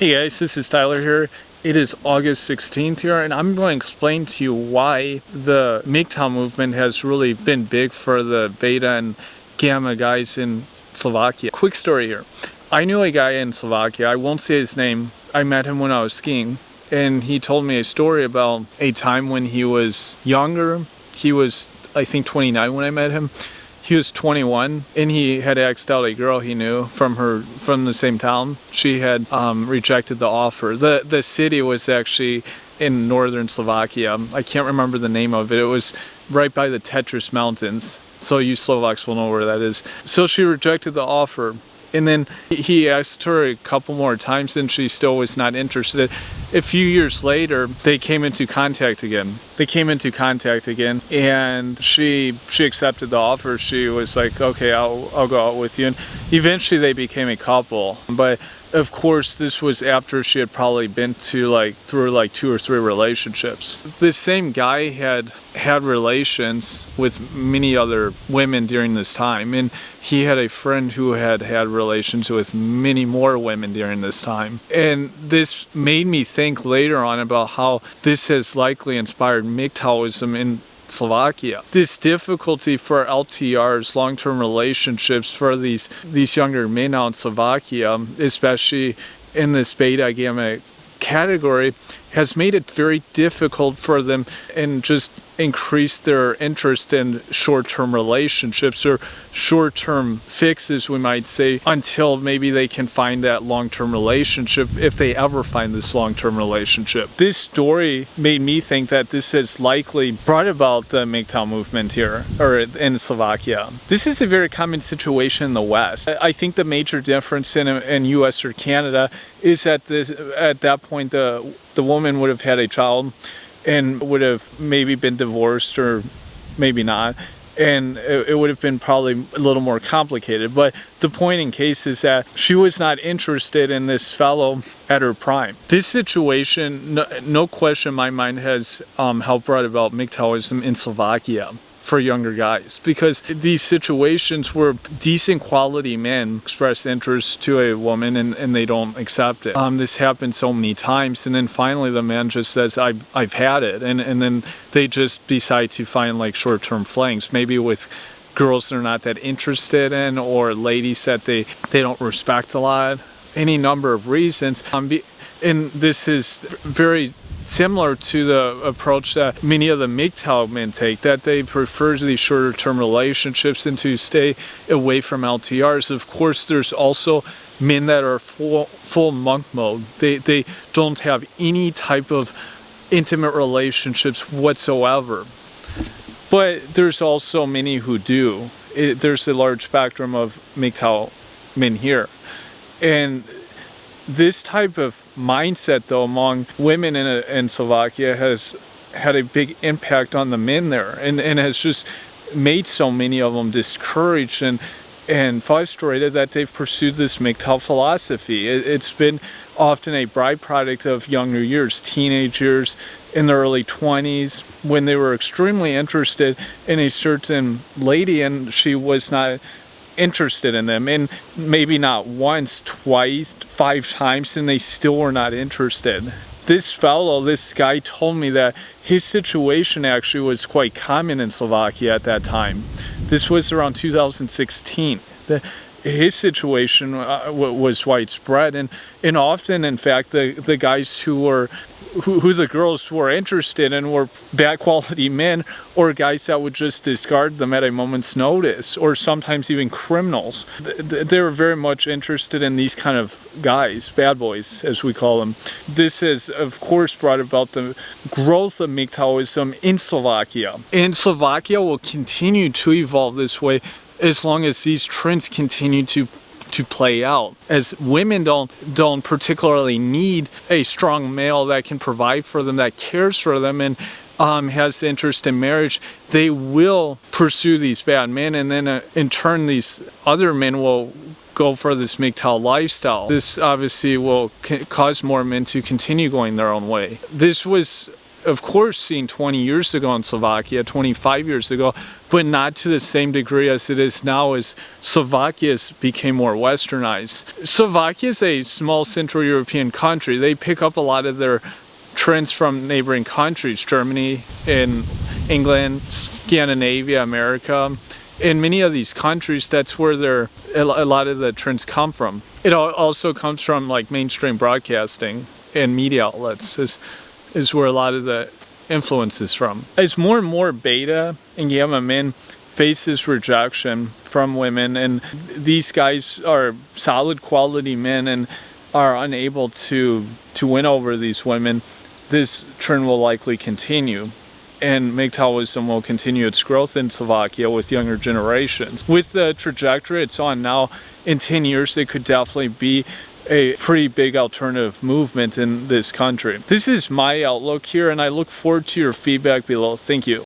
Hey guys, this is Tyler here. It is August 16th here, and I'm going to explain to you why the MGTOW movement has really been big for the beta and gamma guys in Slovakia. Quick story here. I knew a guy in Slovakia. I won't say his name. I met him when I was skiing, and he told me a story about a time when he was younger. He was, I think, 29 when I met him. He was 21 and he had asked out a girl he knew from the same town. She had rejected the offer. The city was actually in northern Slovakia. I can't remember the name of it. It was right by the Tetris Mountains. So you Slovaks will know where that is. So she rejected the offer. And then he asked her a couple more times and she still was not interested. A few years later, they came into contact again. And she accepted the offer. She was like, okay, I'll go out with you. And eventually they became a couple. But of course, this was after she had probably been through 2 or 3 relationships. This same guy had relations with many other women during this time, and he had a friend who had relations with many more women during this time. And this made me think later on about how this has likely inspired MGTOWism in Slovakia. This difficulty for LTRs, long-term relationships, for these younger men out in Slovakia, especially in this beta gamma category, has made it very difficult for them and just increased their interest in short-term relationships or short-term fixes, we might say, until maybe they can find that long-term relationship, if they ever find this long-term relationship. This story made me think that this has likely brought about the MGTOW movement here, or in Slovakia. This is a very common situation in the West. I think the major difference in US or Canada is that at that point the woman would have had a child and would have maybe been divorced or maybe not, and it would have been probably a little more complicated. But the point in case is that she was not interested in this fellow at her prime. This situation, no question in my mind, has helped brought about MGTOWism in Slovakia for younger guys, because these situations where decent quality men express interest to a woman and they don't accept it. This happens so many times, and then finally the man just says, I've had it, and then they just decide to find like short-term flings, maybe with girls they're not that interested in, or ladies that they don't respect a lot, any number of reasons. And this is very similar to the approach that many of the MGTOW men take, that they prefer these shorter term relationships and to stay away from LTRs. Of course, there's also men that are full monk mode. They don't have any type of intimate relationships whatsoever. But there's also many who do. There's a large spectrum of MGTOW men here. And this type of mindset, though, among women in Slovakia has had a big impact on the men there, and has just made so many of them discouraged and frustrated that they've pursued this MGTOW philosophy. It's been often a byproduct of younger years, teenage years, in their early 20s, when they were extremely interested in a certain lady and she was not interested in them, and maybe not once, twice, 5 times, and they still were not interested. This guy told me that his situation actually was quite common in Slovakia at that time. This was around 2016. His situation was widespread, and often, in fact, the guys who the girls were interested in were bad quality men, or guys that would just discard them at a moment's notice, or sometimes even criminals. They were very much interested in these kind of guys, bad boys as we call them. This has of course brought about the growth of MGTOWism in Slovakia. And Slovakia will continue to evolve this way as long as these trends continue to play out. As women don't particularly need a strong male that can provide for them, that cares for them, and has interest in marriage, they will pursue these bad men, and then in turn these other men will go for this MGTOW lifestyle. This obviously will cause more men to continue going their own way. This was of course, seen 20 years ago in Slovakia, 25 years ago, but not to the same degree as it is now as Slovakia became more westernized. Slovakia is a small Central European country. They pick up a lot of their trends from neighboring countries, Germany and England, Scandinavia, America. In many of these countries, that's where a lot of the trends come from. It also comes from like mainstream broadcasting and media outlets is where a lot of the influence is from. As more and more beta and gamma men face this rejection from women, and these guys are solid quality men and are unable to win over these women, this trend will likely continue. And MGTOWism will continue its growth in Slovakia with younger generations. With the trajectory it's on now, in 10 years it could definitely be a pretty big alternative movement in this country. This is my outlook here, and I look forward to your feedback below. Thank you.